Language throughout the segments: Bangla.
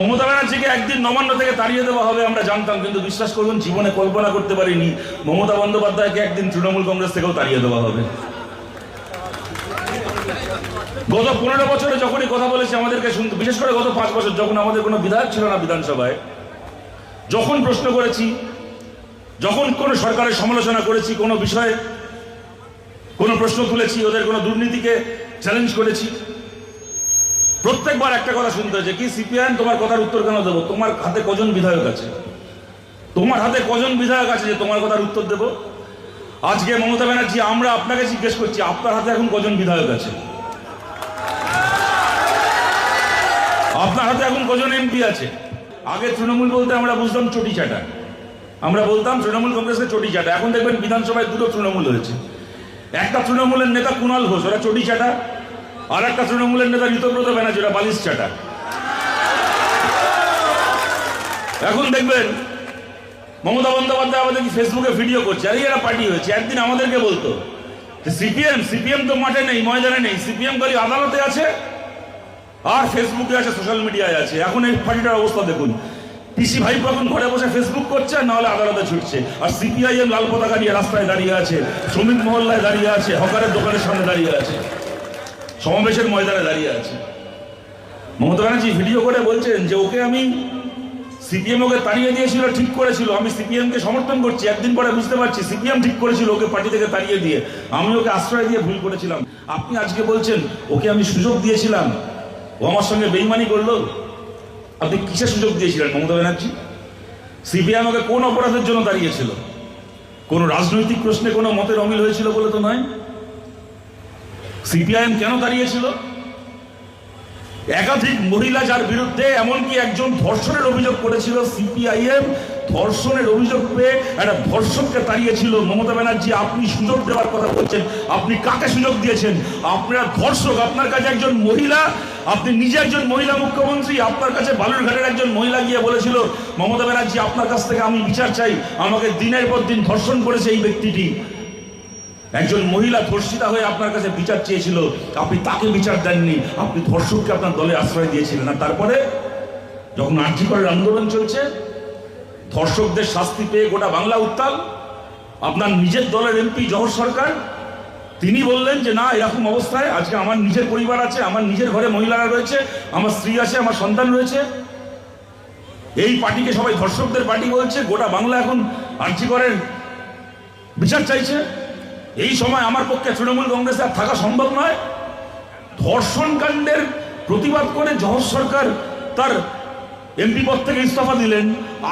মমতা ব্যানার্জিকে একদিন নবান্ন থেকে তাড়িয়ে দেওয়া হবে আমরা জানতাম, কিন্তু বিশ্বাস করুন জীবনে কল্পনা করতে পারিনি মমতা বন্দ্যোপাধ্যায়কে একদিন তৃণমূল কংগ্রেস থেকেও তাড়িয়ে দেওয়া হবে। গত 15 বছরে যখনই কথা বলেছে আমাদেরকে শুনতে, বিশেষ করে গত 5 বছর যখন আমাদের কোনো বিধায়ক ছিল না বিধানসভায়, যখন প্রশ্ন করেছি, যখন কোনো সরকারের সমালোচনা করেছি, কোনো বিষয়ে কোনো প্রশ্ন তুলেছি, ওদের কোনো দুর্নীতিকে চ্যালেঞ্জ করেছি, প্রত্যেকবার একটা কথা শুনতে হয়েছে, কি সিপিআইএম তোমার কথার উত্তর কেন দেবো? তোমার হাতে কজন বিধায়ক আছে? তোমার হাতে কজন বিধায়ক আছে যে তোমার কথার উত্তর দেব? আজকে মমতা ব্যানার্জি আমরা আপনাকে জিজ্ঞেস করছি, আপনার হাতে এখন কজন বিধায়ক আছে? আপনার হাতে এখন কজন এমপি আছে? আগে তৃণমূল বলতে আমরা বুঝতাম চটি চাটা, আমরা বলতাম তৃণমূল কংগ্রেসকে চটি চাটা। এখন দেখবেন বিধানসভায় দুটো তৃণমূল হয়েছে। একটা তৃণমূলের নেতা কুণাল ঘোষ, ওরা চটি চাটা, আর একটা তৃণমূলের নেতা ঋতব্রত ব্যানার্জি, ওরা বালিশ চাটা। এখন দেখবেন মমতা বন্দ্যোপাধ্যায় আমাদের কি ফেসবুকে ভিডিও করছে, আরে এরা পার্টি হয়েছে। একদিন আমাদেরকে বলতো সিপিএম তো মাঠে নেই, ময়দানে নেই, সিপিএম খালি আদালতে আছে আর ফেসবুকে আছে, সোশ্যাল মিডিয়ায় আছে। এখন এই পার্টিটার অবস্থা দেখুন, পিসি ভাইপো এখন ঘরে বসে ফেসবুক করছে, নাহলে আদালতে ছুটছে, আর সিপিআইএম লাল পতাকা নিয়ে রাস্তায় দাঁড়িয়ে আছে, শ্রমিক মহল্লায় দাঁড়িয়ে আছে, হকারের দোকানের সামনে দাঁড়িয়ে আছে, সমাবেশের ময়দানে দাঁড়িয়ে আছে। মমতা ব্যানার্জি ভিডিও করে বলছেন যে ওকে আমি সিপিএম ওকে তাড়িয়ে দিয়েছিল, ঠিক করেছিল, আমি সিপিএমকে সমর্থন করছি। একদিন পরে বুঝতে পারছি সিপিএম ঠিক করেছিল ওকে পার্টি থেকে তাড়িয়ে দিয়ে, আমি ওকে আশ্রয় দিয়ে ভুল করেছিলাম। আপনি আজকে বলছেন ওকে আমি সুযোগ দিয়েছিলাম, ও আমার সঙ্গে বেইমানি করলো। আপনি কিসের সুযোগ দিয়েছিলেন মমতা ব্যানার্জি? সিপিএম ওকে কোন অপরাধের জন্য দাঁড়িয়েছিল? কোন রাজনৈতিক প্রশ্নে কোনো মতের অমিল হয়েছিল বলে তো নয়। সিপিআইএম কেন দাঁড়িয়েছিল? একাধিক মহিলা যার বিরুদ্ধে এমনকি একজন ধর্ষণের অভিযোগ করেছিল, সিপিআইএম ধর্ষণের অভিযোগ পেয়ে একটা ধর্ষককে তাড়িয়েছিল। মমতা ব্যানার্জি আপনি সুযোগ দেওয়ার কথা বলছেন, আপনি কাকে সুযোগ দিয়েছেন? আপনার ধর্ষক, আপনার কাছে একজন মহিলা, আপনি নিজে একজন মহিলা মুখ্যমন্ত্রী, আপনার কাছে বালুরঘাটের একজন মহিলা গিয়ে বলেছিল মমতা ব্যানার্জি আপনার কাছ থেকে আমি বিচার চাই, আমাকে দিনের পর দিন ধর্ষণ করেছে এই ব্যক্তিটি। একজন মহিলা ধর্ষিতা হয়ে আপনার কাছে বিচার চেয়েছিল, আপনি তাকে বিচার দেননি, আপনি ধর্ষককে আপনার দলে আশ্রয় দিয়েছিলেন। আর তারপরে যখন আরজি করের আন্দোলন চলছে, ধর্ষকদের শাস্তি পেয়ে গোটা বাংলা উত্তাল, আপনার নিজের দলের এমপি জহর সরকার তিনি বললেন যে না, এরকম অবস্থায় আজকে আমার নিজের পরিবার আছে, আমার নিজের ঘরে মহিলারা রয়েছে, আমার স্ত্রী আছে, আমার সন্তান রয়েছে, এই পার্টিকে সবাই ধর্ষকদের পার্টি বলছে, গোটা বাংলা এখন আরজি করের বিচার চাইছে। এই সময় আমার পক্ষে তৃণমূল কংগ্রেসে আর থাকা সম্ভব নয়। ধর্ষণ কাণ্ডের প্রতিবাদ করে জহর সরকার তার এমপি পদ থেকে ইস্তফা দিলেন।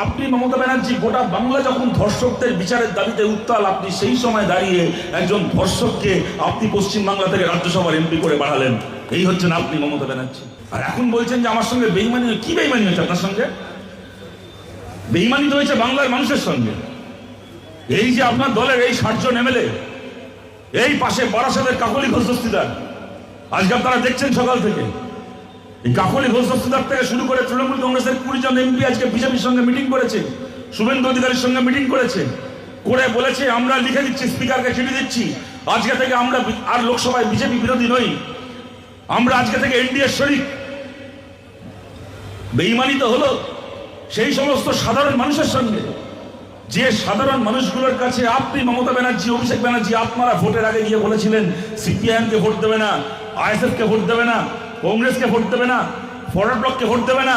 আপনি মমতা ব্যানার্জি গোটা বাংলা যখন ধর্ষকদের বিচারের দাবিতে উত্তাল, আপনি সেই সময় দাঁড়িয়ে একজন ধর্ষককে আপনি পশ্চিমবাংলা থেকে রাজ্যসভার এমপি করে বাড়ালেন। এই হচ্ছেন আপনি মমতা ব্যানার্জি। আর এখন বলছেন যে আমার সঙ্গে বেইমানি। কি বেইমানি হয়েছে আপনার সঙ্গে? বেইমানি তো হয়েছে বাংলার মানুষের সঙ্গে। এই যে আপনার দলের এই 60 জন এমএলএ, এই পাশে বারাসাতের কাকলি ঘোষ দস্তিদার, আজকে আপনারা দেখছেন সকাল থেকে এই কাকলি ঘোষ দস্তিদার থেকে শুরু করে তৃণমূল কংগ্রেসের 20 জন এমপি আজকে বিজেপির সঙ্গে মিটিং করেছে, শুভেন্দু অধিকারীর সঙ্গে মিটিং করেছে, করে বলেছে আমরা লিখে দিচ্ছি, স্পিকারকে চিঠি দিচ্ছি, আজকে থেকে আমরা আর লোকসভায় বিজেপি বিরোধী নই, আমরা আজকে থেকে এনডিএর শরিক। বেইমানি তো হলো সেই সমস্ত সাধারণ মানুষের সঙ্গে, যে সাধারণ মানুষগুলোর কাছে আপনি মমতা ব্যানার্জি, অভিষেক ব্যানার্জি আপনারা ভোটের আগে গিয়ে বলেছিলেন সিপিআইএমকে ভোট দেবে না, আইএসএফকে ভোট দেবে না, কংগ্রেসকে ভোট দেবে না, ফরওয়ার্ড ব্লককে ভোট দেবে না,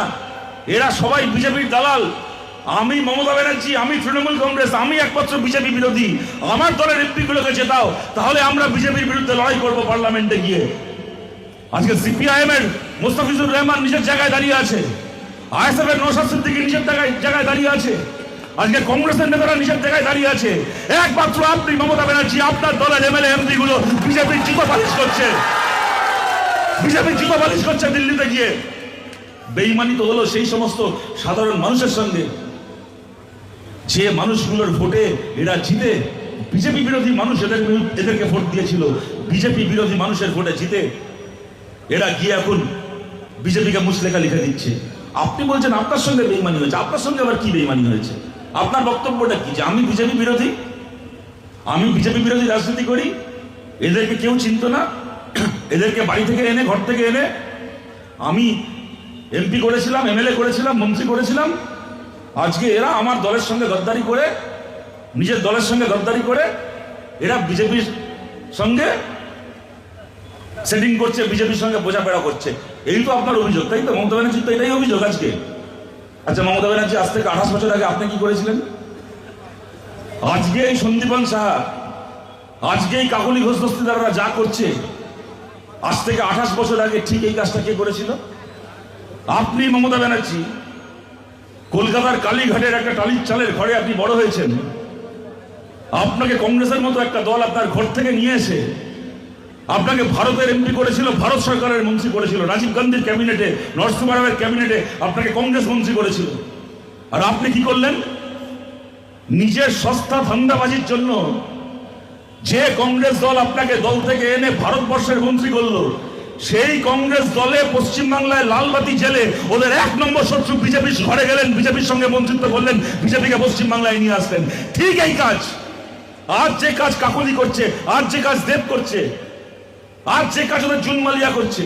এরা সবাই বিজেপির দালাল। আমি মমতা ব্যানার্জি, আমি তৃণমূল কংগ্রেস, আমি একমাত্র বিজেপি বিরোধী, আমার দলের এমপিগুলোকে জেতাও, তাহলে আমরা বিজেপির বিরুদ্ধে লড়াই করব পার্লামেন্টে গিয়ে। আজকে সিপিআইএম এর মোস্তাফিজুর রহমান নিজের জায়গায় দাঁড়িয়ে আছে, আইএসএফ এর নওশাদ সিদ্দিকী নিজের জায়গায় দাঁড়িয়ে আছে, আজকে কংগ্রেসের নেতারা নিজের জায়গায় দাঁড়িয়ে আছে। একমাত্র আপনি মমতা ব্যানার্জি, আপনার দলের এমএলএ এমপি গুলো বিজেপির জুতো পালিশ করছে, বিজেপির জুতো পালিশ করছে দিল্লিতে গিয়ে। বেইমানি তো হলো সেই সমস্ত সাধারণ মানুষের সঙ্গে, যে মানুষগুলোর ভোটে এরা জিতে, বিজেপি বিরোধী মানুষ এদেরকে ভোট দিয়েছিল, বিজেপি বিরোধী মানুষের ভোটে জিতে এরা গিয়ে এখন বিজেপিকে মুচলেখা লিখে দিচ্ছে। আপনি বলছেন আপনার সঙ্গে বেইমানি হয়েছে, আপনার সঙ্গে আবার কি বেইমানি হয়েছে? আপনার বক্তব্যটা কি যে আমি বিজেপি বিরোধী, আমি বিজেপি বিরোধী রাজনীতি করি, এদেরকে কেউ চিনত না, এদেরকে বাড়ি থেকে এনে, ঘর থেকে এনে আমি এমপি করেছিলাম, এমএলএ করেছিলাম, মন্ত্রী করেছিলাম। আজকে এরা আমার দলের সঙ্গে গদ্দারি করে, নিজের দলের সঙ্গে গদ্দারি করে এরা বিজেপির সঙ্গে সেটিং করছে, বিজেপির সঙ্গে বোঝাপড়া করছে। এই তো আপনার অভিযোগ, তাই তো? মমতা ব্যানার্জির তো এটাই অভিযোগ আজকে। আচ্ছা, মমতা ব্যানার্জি আজ থেকে 28 বছর আগে আপনি কি করেছিলেন? আজকে এই সন্দীপন সাহা, আজকে এই কাকলি ঘোষ দস্তিদাররা যা করছে, আজ থেকে 28 বছর আগে ঠিক এই কাজটা কে করেছিল? আপনি মমতা ব্যানার্জি। কলকাতার কালীঘাটের একটা টালির চালের ঘরে আপনি বড় হয়েছেন। আপনাকে কংগ্রেসের মতো একটা দল আপনার ঘর থেকে নিয়ে এসে আপনাকে ভারতের এমপি করেছিল, ভারত সরকারের মন্ত্রী করেছিল, রাজীব গান্ধীর ক্যাবিনেটে, নরসিংহ ক্যাবিনেটে আপনাকে কংগ্রেস মন্ত্রী করেছিল। আর আপনি কি করলেন? নিজের সস্তা ধান্দাবাজির জন্য যে কংগ্রেস দল আপনাকে দল থেকে এনে ভারতবর্ষের মন্ত্রী করলো, সেই কংগ্রেস দলে পশ্চিমবাংলায় লালবাতি জেলে ওদের 1 নম্বর শত্রু বিজেপির ঘরে গেলেন, বিজেপির সঙ্গে মন্ত্রিত্ব করলেন, বিজেপিকে পশ্চিমবাংলায় নিয়ে আসলেন। ঠিক এই কাজ আজ যে কাজ কাকলি করছে, আজ যে কাজ দেব করছে, আজ যে কাজ ওদের জুনমালিয়া করছে,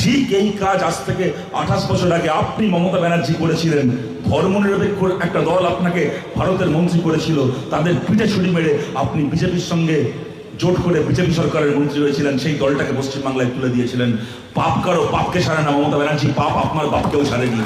ঠিক এই কাজ আজ থেকে 28 বছর আগে আপনি মমতা ব্যানার্জি করেছিলেন। ধর্মনিরপেক্ষ একটা দল আপনাকে ভারতের মন্ত্রী করেছিল, তাদের পিঠে ছুরি মেরে আপনি বিজেপির সঙ্গে জোট করে বিজেপি সরকারের মন্ত্রী হয়েছিলেন, সেই দলটাকে পশ্চিমবাংলায় তুলে দিয়েছিলেন। পাপ কারো পাপকে সারে না মমতা ব্যানার্জি, পাপ আপনার বাপকেও সারেনি।